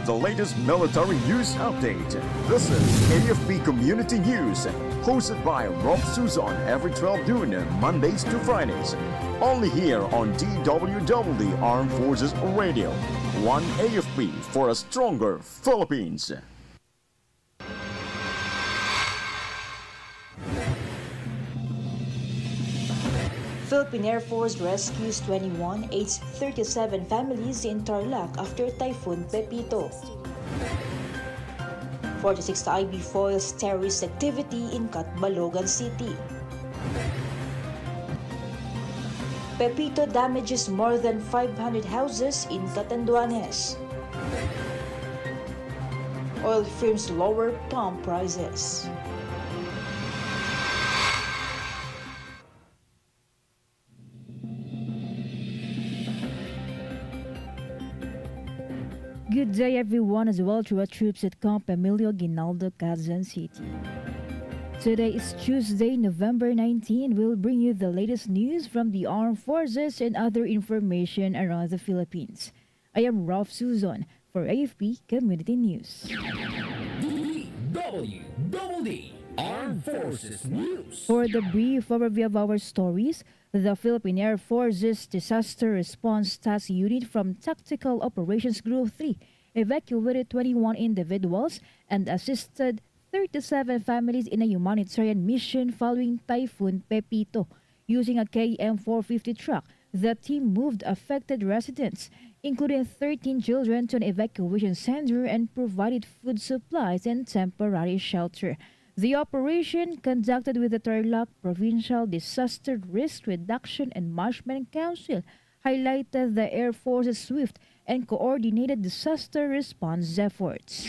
the latest military news update. This is AFP Community News, hosted by Rob Susan every 12 noon, Mondays to Fridays. Only here on DWDD Armed Forces Radio. One AFP for a stronger Philippines. Philippine Air Force rescues 21 aids 37 families in Tarlac after Typhoon Pepito. 46th IB foils terrorist activity in Catbalogan City. Pepito damages more than 500 houses in Catanduanes. Oil firms lower pump prices. Good day everyone, as well to our troops at Camp Emilio Ginaldo, Quezon City. Today is Tuesday, November 19. We'll bring you the latest news from the armed forces and other information around the Philippines. I am Rolf Suzon for AFP Community News. DWDD Armed Forces News. For the brief overview of our stories, the Philippine Air Force's Disaster Response Task Unit from Tactical Operations Group 3 evacuated 21 individuals and assisted 37 families in a humanitarian mission following Typhoon Pepito. Using a KM-450 truck, the team moved affected residents, including 13 children, to an evacuation center and provided food supplies and temporary shelter. The operation, conducted with the Tarlac Provincial Disaster Risk Reduction and Management Council, highlighted the Air Force's swift and coordinated disaster response efforts.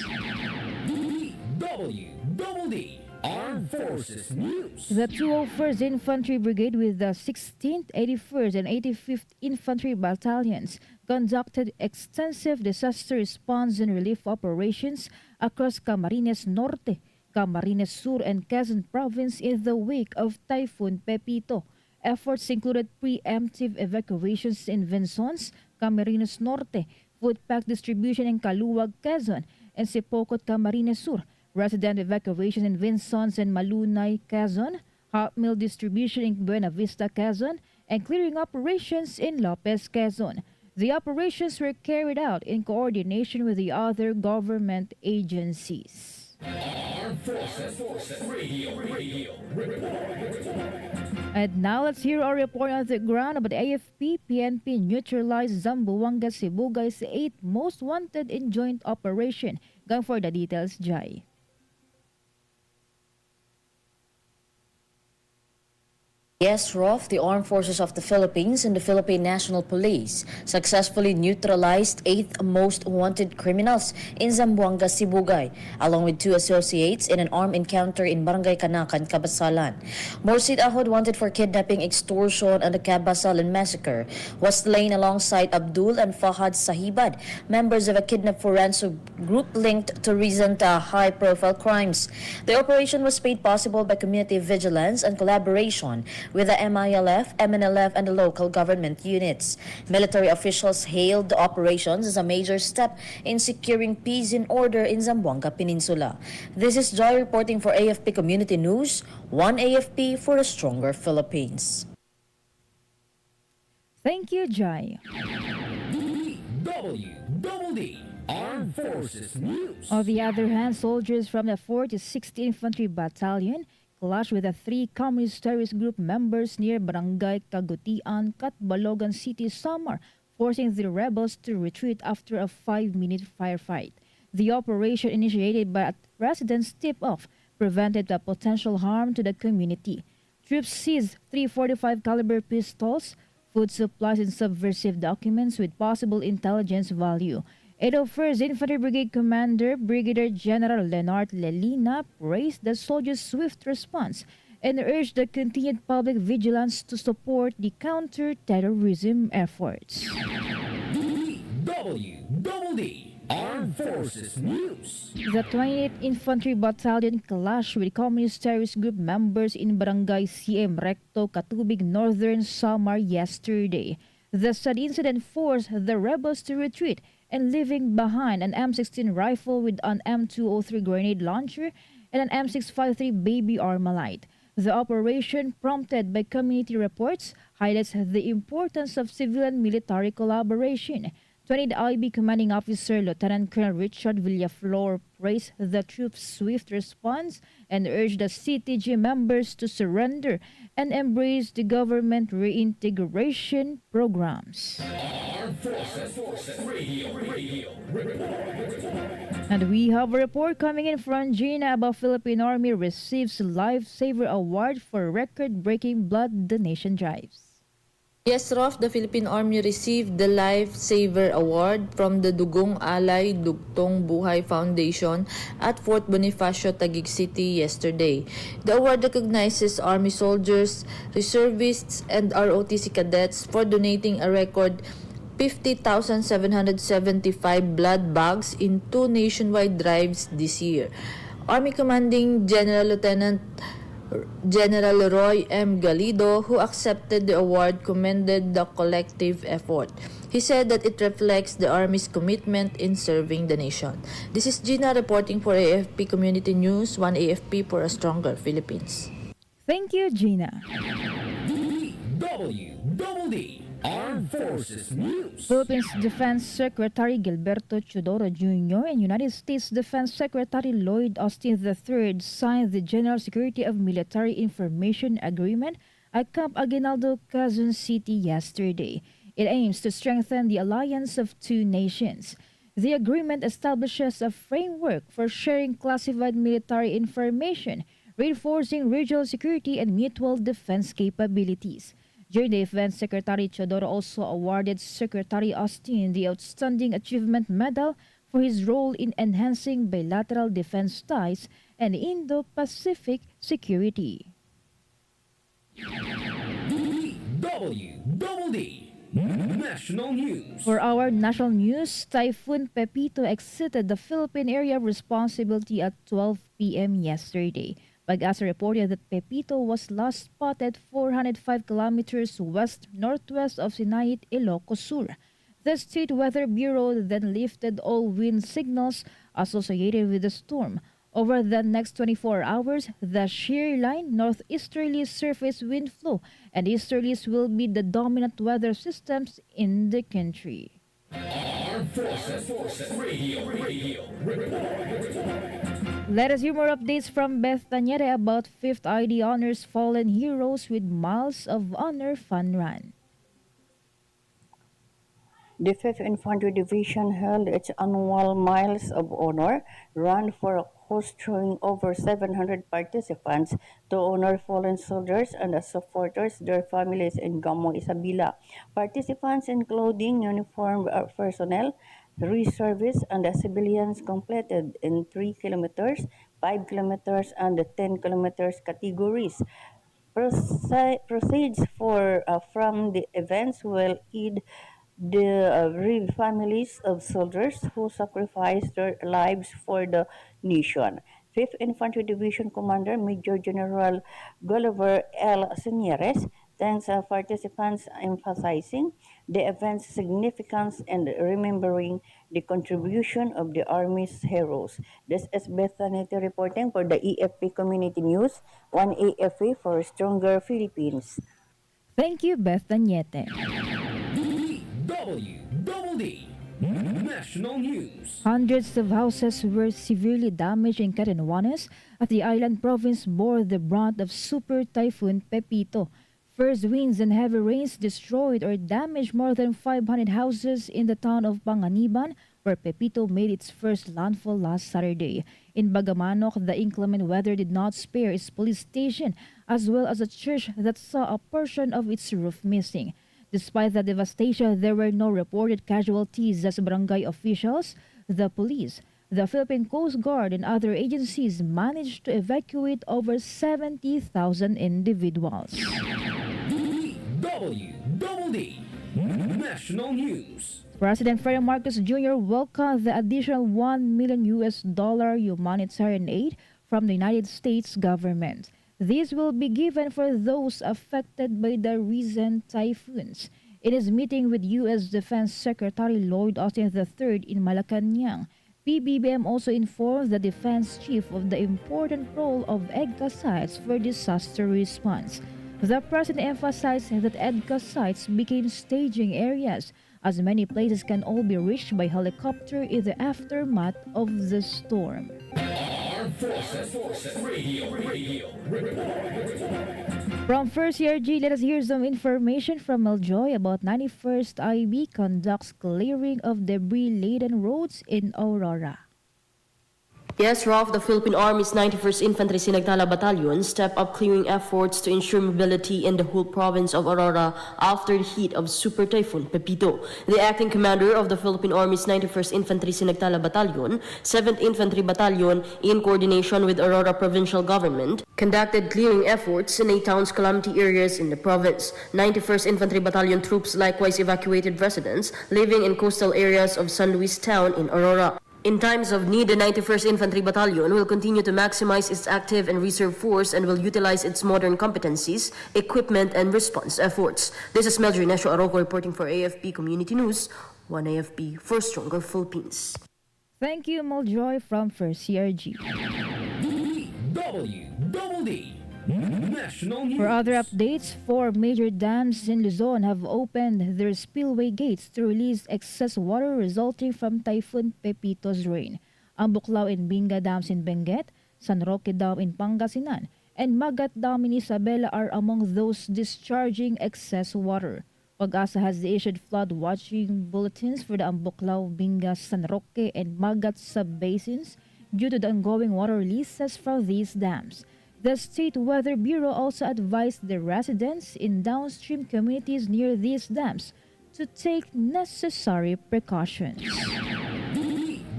DWDD Armed Forces News. The 201st Infantry Brigade with the 16th, 81st, and 85th Infantry Battalions conducted extensive disaster response and relief operations across Camarines Norte, Camarines Sur, and Quezon Province in the wake of Typhoon Pepito. Efforts included preemptive evacuations in Vinzons, Camarines Norte, food pack distribution in Caluwag, Quezon, and Sipocot, Camarines Sur, resident evacuations in Vinzons and Malunay, Quezon, hot meal distribution in Buena Vista, Quezon, and clearing operations in Lopez, Quezon. The operations were carried out in coordination with the other government agencies. Armed Forces Radio. And now let's hear our report on the ground about AFP. PNP neutralized Zamboanga Sibugay's 8th most wanted in joint operation. Going for the details, Jai. Yes, Rolf, the Armed Forces of the Philippines and the Philippine National Police successfully neutralized 8th most wanted criminals in Zamboanga, Sibugay, along with 2 associates in an armed encounter in Barangay Kanakan, Kabasalan. Morsid Ahod, wanted for kidnapping, extortion, and the Kabasalan massacre, was slain alongside Abdul and Fahad Sahibad, members of a kidnap for ransom group linked to recent high-profile crimes. The operation was made possible by community vigilance and collaboration with the MILF, MNLF, and the local government units. Military officials hailed the operations as a major step in securing peace and order in Zamboanga Peninsula. This is Joy reporting for AFP Community News, one AFP for a stronger Philippines. Thank you, Jai. DWDD Armed Forces News. On the other hand, soldiers from the 46th Infantry Battalion clashed with the 3 communist terrorist group members near Barangay Kagutian, Catbalogan City, Samar, forcing the rebels to retreat after a 5-minute firefight. The operation, initiated by a resident's tip-off, prevented the potential harm to the community. Troops seized 345 caliber pistols, food supplies, and subversive documents with possible intelligence value. 801st Infantry Brigade Commander Brigadier General Leonard Lelina praised the soldiers' swift response and urged the continued public vigilance to support the counter-terrorism efforts. DWDD Armed Forces News. The 28th Infantry Battalion clashed with communist terrorist group members in Barangay CM Recto, Katubig, Northern Samar yesterday. The said incident forced the rebels to retreat and leaving behind an M16 rifle with an M203 grenade launcher and an M653 baby Armalite. The operation, prompted by community reports, highlights the importance of civilian-military collaboration. 20th IB Commanding Officer Lieutenant Colonel Richard Villaflor praised the troops' swift response and urged the CTG members to surrender and embrace the government reintegration programs. Armed Forces Radio. And we have a report coming in from Gina about Philippine Army receives Lifesaver Award for record-breaking blood donation drives. Yes, Rof, the Philippine Army received the Lifesaver Award from the Dugong Alay Dugtong Buhay Foundation at Fort Bonifacio, Taguig City yesterday. The award recognizes Army soldiers, reservists, and ROTC cadets for donating a record 50,775 blood bags in 2 nationwide drives this year. Army Commanding General Lieutenant General Roy M. Galido, who accepted the award, commended the collective effort. He said that it reflects the Army's commitment in serving the nation. This is Gina reporting for AFP Community News, 1 AFP for a stronger Philippines. Thank you, Gina. DWDD Armed Forces News. Philippines Defense Secretary Gilberto Chodoro Jr. and United States Defense Secretary Lloyd Austin III signed the General Security of Military Information Agreement at Camp Aguinaldo, Quezon City yesterday. It aims to strengthen the alliance of two nations. The agreement establishes a framework for sharing classified military information, reinforcing regional security and mutual defense capabilities. During the event, Secretary Chodoro also awarded Secretary Austin the Outstanding Achievement Medal for his role in enhancing bilateral defense ties and Indo-Pacific security. DWDD National News. For our national news, Typhoon Pepito exited the Philippine area of responsibility at 12 p.m. yesterday. Pag-asa reported that Pepito was last spotted 405 kilometers west-northwest of Sinait, Ilocos Sur. The State Weather Bureau then lifted all wind signals associated with the storm. Over the next 24 hours, the shear line, northeasterly surface wind flow, and easterlies will be the dominant weather systems in the country. Armed Forces Radio. Let us hear more updates from Beth Tanyere about 5th ID Honors Fallen Heroes with Miles of Honor Fun Run. The 5th Infantry Division held its annual Miles of Honor run for a cause, drawing over 700 participants to honor fallen soldiers and the supporters, their families in Gamo, Isabela. Participants, including uniformed personnel, reservists, and the civilians, completed in 3 kilometers, 5 kilometers, and 10 kilometers categories. Proceeds from the events will aid the bereaved families of soldiers who sacrificed their lives for the nation. 5th Infantry Division Commander Major General Gulliver L. Senieres thanks participants, emphasizing the event's significance and remembering the contribution of the Army's heroes. This is Beth Tanete reporting for the AFP Community News, 1 AFP for Stronger Philippines. Thank you, Beth Tanyete. DWDD National News. Hundreds of houses were severely damaged in Catanduanes as the island province bore the brunt of Super Typhoon Pepito. First winds and heavy rains destroyed or damaged more than 500 houses in the town of Panganiban, where Pepito made its first landfall last Saturday. In Bagamanok, the inclement weather did not spare its police station, as well as a church that saw a portion of its roof missing. Despite the devastation, there were no reported casualties as barangay officials, the police, the Philippine Coast Guard, and other agencies managed to evacuate over 70,000 individuals. DWDD National News. President Ferdinand Marcos Jr. welcomed the additional $1 million humanitarian aid from the United States government. This will be given for those affected by the recent typhoons. In his meeting with U.S. Defense Secretary Lloyd Austin III in Malacanang, PBBM also informed the defense chief of the important role of EDCA sites for disaster response. The president emphasized that EDCA sites became staging areas, as many places can all be reached by helicopter in the aftermath of the storm. Armed Forces Radio. From First CRG, let us hear some information from Maljoy about 91st IB conducts clearing of debris-laden roads in Aurora. Yes, Ralph, the Philippine Army's 91st Infantry Sinagtala Battalion stepped up clearing efforts to ensure mobility in the whole province of Aurora after the heat of Super Typhoon Pepito. The acting commander of the Philippine Army's 91st Infantry Sinagtala Battalion, 7th Infantry Battalion, in coordination with Aurora Provincial Government, conducted clearing efforts in 8 towns calamity areas in the province. 91st Infantry Battalion troops likewise evacuated residents living in coastal areas of San Luis Town in Aurora. In times of need, the 91st Infantry Battalion will continue to maximize its active and reserve force and will utilize its modern competencies, equipment, and response efforts. This is Meljoy Nesho Arroco reporting for AFP Community News, 1AFP for Stronger Philippines. Thank you, Maljoy from First CRG. DWDD National News. For other updates, 4 major dams in Luzon have opened their spillway gates to release excess water resulting from Typhoon Pepito's rain. Ang Buklao and Binga dams in Benguet, San Roque Dam in Pangasinan, and Magat Dam in Isabela are among those discharging excess water. Pag-asa has issued flood watching bulletins for the Ambuklao, Binga, San Roque, and Magat sub-basins due to the ongoing water releases from these dams. The State Weather Bureau also advised the residents in downstream communities near these dams to take necessary precautions.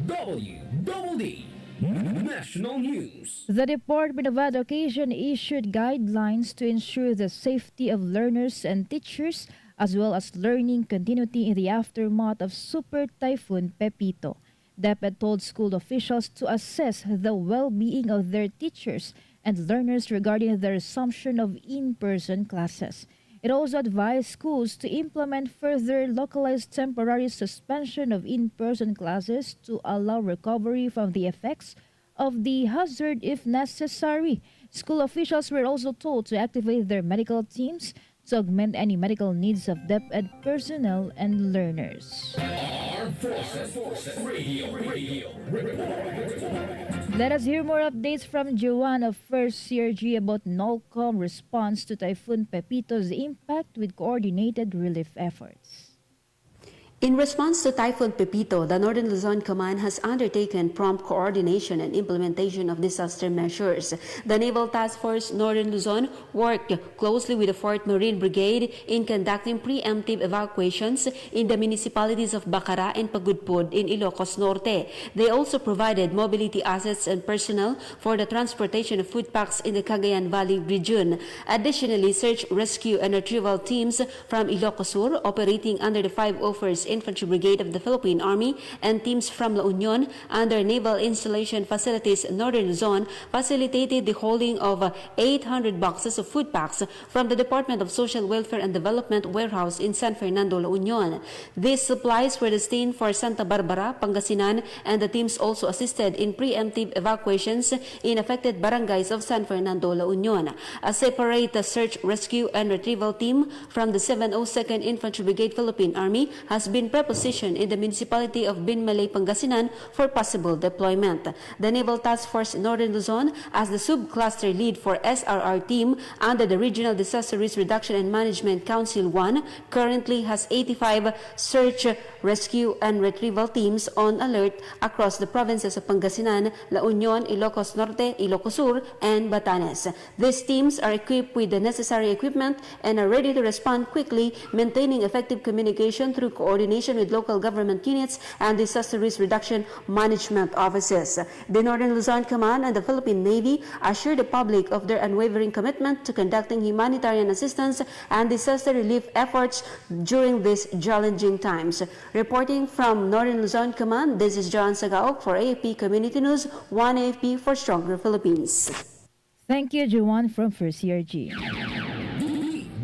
DWDD National News. The Department of Education issued guidelines to ensure the safety of learners and teachers as well as learning continuity in the aftermath of Super Typhoon Pepito. DepEd told school officials to assess the well-being of their teachers and learners regarding the resumption of in-person classes. It also advised schools to implement further localized temporary suspension of in-person classes to allow recovery from the effects of the hazard if necessary. School officials were also told to activate their medical teams to augment any medical needs of DepEd personnel and learners. Armed Forces Radio. Let us hear more updates from Joanne of First CRG about NOLCOM response to Typhoon Pepito's impact with coordinated relief efforts. In response to Typhoon Pepito, the Northern Luzon Command has undertaken prompt coordination and implementation of disaster measures. The Naval Task Force Northern Luzon worked closely with the 4th Marine Brigade in conducting preemptive evacuations in the municipalities of Bacara and Pagudpud in Ilocos Norte. They also provided mobility assets and personnel for the transportation of food packs in the Cagayan Valley region. Additionally, search, rescue, and retrieval teams from Ilocos Sur operating under the 501st Infantry Brigade of the Philippine Army and teams from La Union under Naval Installation Facilities Northern Luzon facilitated the holding of 800 boxes of food packs from the Department of Social Welfare and Development warehouse in San Fernando, La Union. These supplies were destined for Santa Barbara, Pangasinan, and the teams also assisted in preemptive evacuations in affected barangays of San Fernando, La Union. A separate search, rescue, and retrieval team from the 702nd Infantry Brigade Philippine Army has been prepositioned in the municipality of Binmalay, Pangasinan for possible deployment. The Naval Task Force Northern Luzon, as the sub-cluster lead for SRR team under the Regional Disaster Risk Reduction and Management Council 1, currently has 85 search, rescue, and retrieval teams on alert across the provinces of Pangasinan, La Union, Ilocos Norte, Ilocos Sur, and Batanes. These teams are equipped with the necessary equipment and are ready to respond quickly, maintaining effective communication through coordination with local government units and disaster risk reduction management offices. The Northern Luzon Command and the Philippine Navy assure the public of their unwavering commitment to conducting humanitarian assistance and disaster relief efforts during these challenging times. Reporting from Northern Luzon Command, this is John Sagaok for AFP Community News, 1AFP for Stronger Philippines. Thank you, Joanne from First CRG.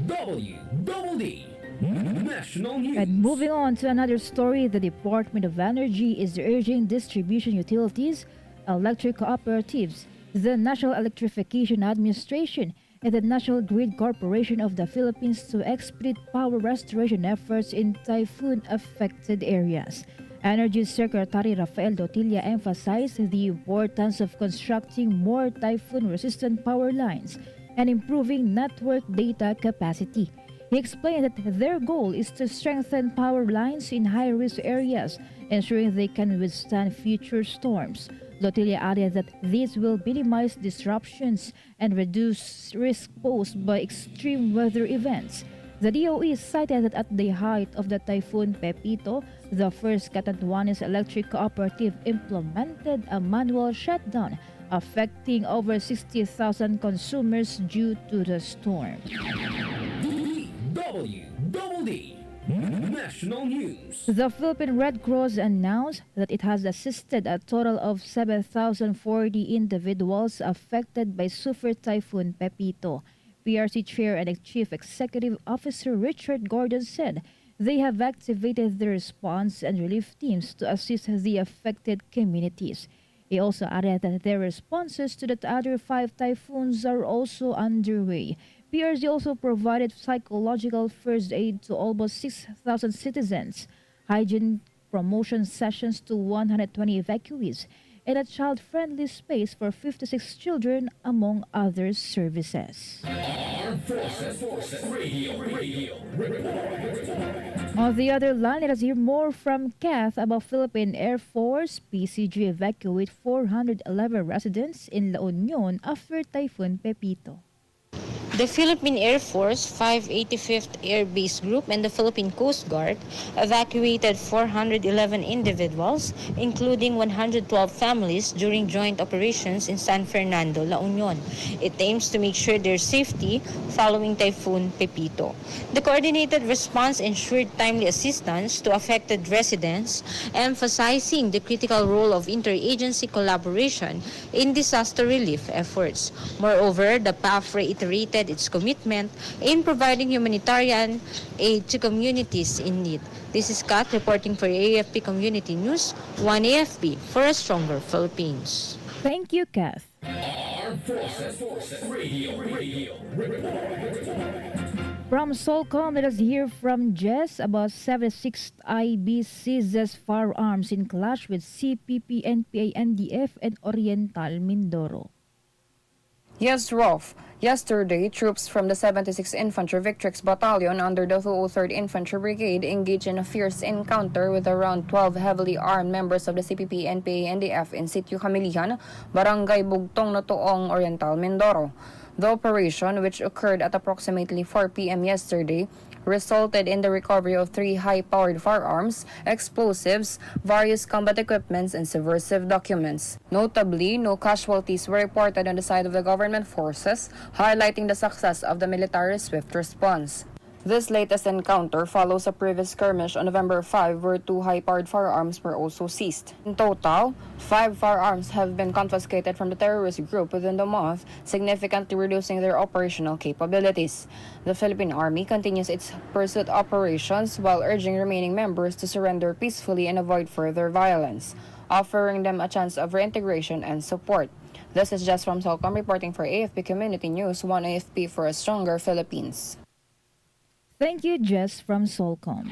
DWDD National National News. And moving on to another story, the Department of Energy is urging distribution utilities, electric cooperatives, the National Electrification Administration, and the National Grid Corporation of the Philippines to expedite power restoration efforts in typhoon-affected areas. Energy Secretary Rafael Dotilla emphasized the importance of constructing more typhoon-resistant power lines and improving network data capacity. He explained that their goal is to strengthen power lines in high-risk areas, ensuring they can withstand future storms. Dotilla added that this will minimize disruptions and reduce risk posed by extreme weather events. The DOE cited that at the height of the Typhoon Pepito, the first Catanduanes Electric Cooperative implemented a manual shutdown, affecting over 60,000 consumers due to the storm. DWDD National News. The Philippine Red Cross announced that it has assisted a total of 7,040 individuals affected by Super Typhoon Pepito. PRC Chair and Chief Executive Officer Richard Gordon said they have activated the response and relief teams to assist the affected communities. He also added that their responses to the other 5 typhoons are also underway. PRC also provided psychological first aid to almost 6,000 citizens, hygiene promotion sessions to 120 evacuees, and a child-friendly space for 56 children, among other services. Armed Forces Radio. On the other line, let us hear more from Kath about Philippine Air Force. PCG evacuate 411 residents in La Union after Typhoon Pepito. The Philippine Air Force 585th Air Base Group and the Philippine Coast Guard evacuated 411 individuals, including 112 families, during joint operations in San Fernando, La Union. It aims to make sure their safety following Typhoon Pepito. The coordinated response ensured timely assistance to affected residents, emphasizing the critical role of interagency collaboration in disaster relief efforts. Moreover, the PAF reiterated its commitment in providing humanitarian aid to communities in need. This is Kat reporting for AFP Community News, 1 AFP for a stronger Philippines. Thank you, Kath. Armed Forces Radio. From Solcom, let us hear from Jess about 76th IB seizes firearms in clash with CPP, NPA, NDF, and Oriental Mindoro. Yes, Rolf. Yesterday, troops from the 76th Infantry Victrix Battalion under the 203rd Infantry Brigade engaged in a fierce encounter with around 12 heavily armed members of the CPP, NPA, NDF in Sitio Camilihan, Barangay Bugtong, Notoong, Oriental Mindoro. The operation, which occurred at approximately 4 p.m. yesterday, resulted in the recovery of 3 high-powered firearms, explosives, various combat equipments, and subversive documents. Notably, no casualties were reported on the side of the government forces, highlighting the success of the military's swift response. This latest encounter follows a previous skirmish on November 5 where 2 high-powered firearms were also seized. In total, 5 firearms have been confiscated from the terrorist group within the month, significantly reducing their operational capabilities. The Philippine Army continues its pursuit operations while urging remaining members to surrender peacefully and avoid further violence, offering them a chance of reintegration and support. This is Jess from Solcom reporting for AFP Community News, 1 AFP for a stronger Philippines. Thank you, Jess from Solcom.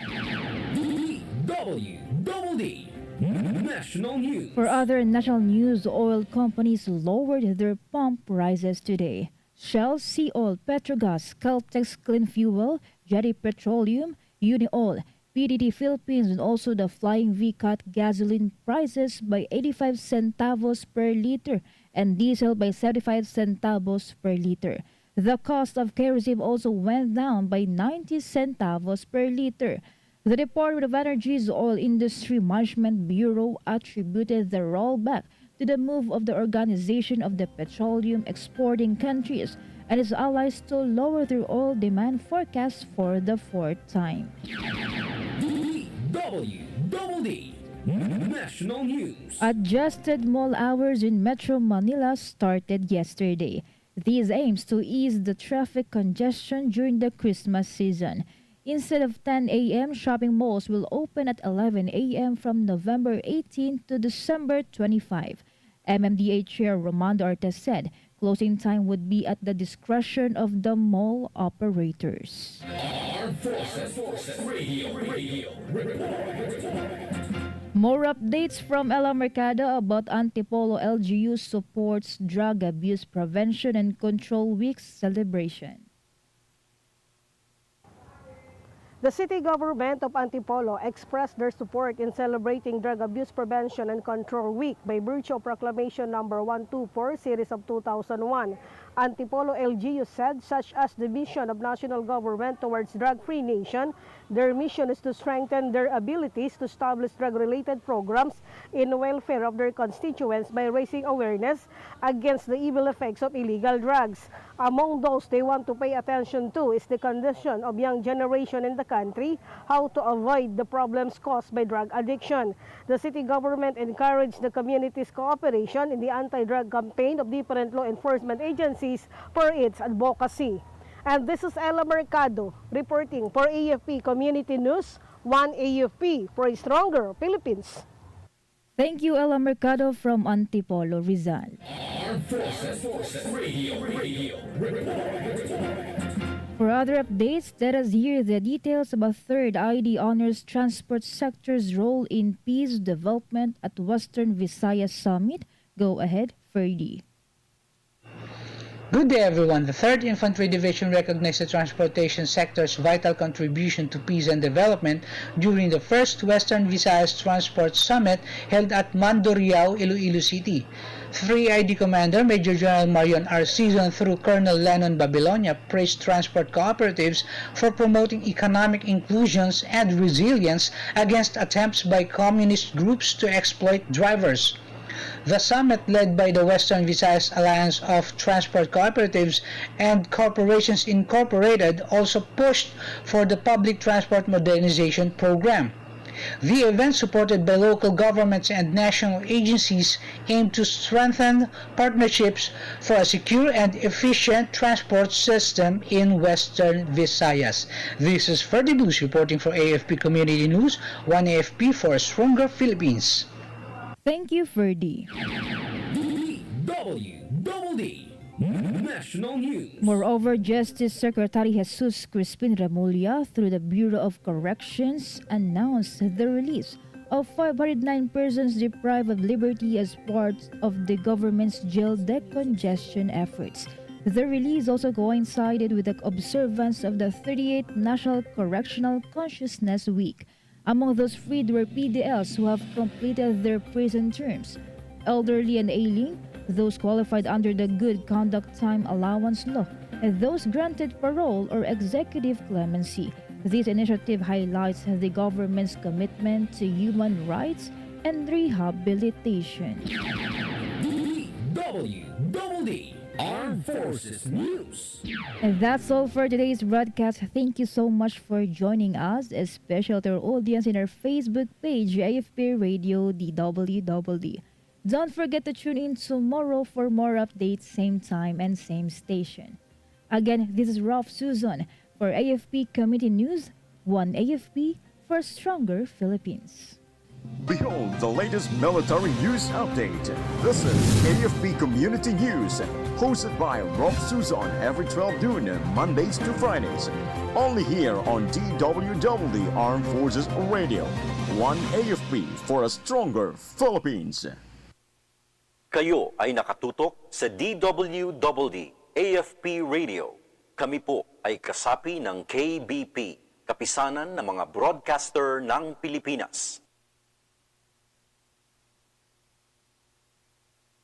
DWDD National News. For other national news, oil companies lowered their pump prices today. Shell, Sea Oil, Petrogas, Caltex Clean Fuel, Jetty Petroleum, Unioil, PDD Philippines, and also the Flying V cut gasoline prices by 85 centavos per liter and diesel by 75 centavos per liter. The cost of kerosene also went down by 90 centavos per liter. The Department of Energy's Oil Industry Management Bureau attributed the rollback to the move of the Organization of the Petroleum Exporting Countries and its allies to lower their oil demand forecast for the 4th time. DWDD National News. Adjusted mall hours in Metro Manila started yesterday. This aims to ease the traffic congestion during the Christmas season. Instead of 10 a.m., shopping malls will open at 11 a.m. from November 18 to December 25. MMDA Chair Romando Artes said closing time would be at the discretion of the mall operators. Armed Forces Radio. More updates from Ella Mercado about Antipolo LGU supports Drug Abuse Prevention and Control Week celebration. The city government of Antipolo expressed their support in celebrating Drug Abuse Prevention and Control Week by virtue of Proclamation Number 124, Series of 2001. Antipolo LGU said, such as the mission of national government towards drug-free nation, their mission is to strengthen their abilities to establish drug-related programs in the welfare of their constituents by raising awareness against the evil effects of illegal drugs. Among those they want to pay attention to is the condition of young generation in the country, how to avoid the problems caused by drug addiction. The city government encouraged the community's cooperation in the anti-drug campaign of different law enforcement agencies for its advocacy. And this is Ella Mercado reporting for AFP Community News, 1 AFP for a stronger Philippines. Thank you, Ella Mercado from Antipolo, Rizal. Armed Forces Radio. For other updates, let us hear the details about Third ID Honors Transport Sector's role in peace development at Western Visayas Summit. Go ahead, Ferdy. Good day, everyone. The 3rd Infantry Division recognized the transportation sector's vital contribution to peace and development during the first Western Visayas Transport Summit held at Mandurriao, Iloilo City. 3ID Commander Major General Marion R. Season through Colonel Lennon Babylonia praised transport cooperatives for promoting economic inclusions and resilience against attempts by communist groups to exploit drivers. The summit, led by the Western Visayas Alliance of Transport Cooperatives and Corporations Incorporated, also pushed for the Public Transport Modernization Program. The event, supported by local governments and national agencies, aimed to strengthen partnerships for a secure and efficient transport system in Western Visayas. This is Ferdy Blues reporting for AFP Community News, 1 AFP for a stronger Philippines. Thank you, Ferdy. DWDD National News. Moreover, Justice Secretary Jesus Crispin Remulla, through the Bureau of Corrections, announced the release of 509 persons deprived of liberty as part of the government's jail decongestion efforts. The release also coincided with the observance of the 38th National Correctional Consciousness Week. Among those freed were PDLs who have completed their prison terms, elderly and ailing, those qualified under the Good Conduct Time Allowance Law, and those granted parole or executive clemency. This initiative highlights the government's commitment to human rights and rehabilitation. DWDD Armed Forces News. And that's all for today's broadcast. Thank you so much for joining us, especially to our audience in our Facebook page, AFP Radio DWDD. Don't forget to tune in tomorrow for more updates, same time and same station. Again, this is Ralph Susan for AFP Community News, 1 AFP for a stronger Philippines. Behold the latest military news update. This is AFP Community News, hosted by Rob Susan every 12 noon, Mondays to Fridays. Only here on DWDD Armed Forces Radio. 1 AFP for a stronger Philippines. Kayo ay nakatutok sa DWDD AFP Radio. Kami po ay kasapi ng KBP, Kapisanan ng mga Broadcaster ng Pilipinas.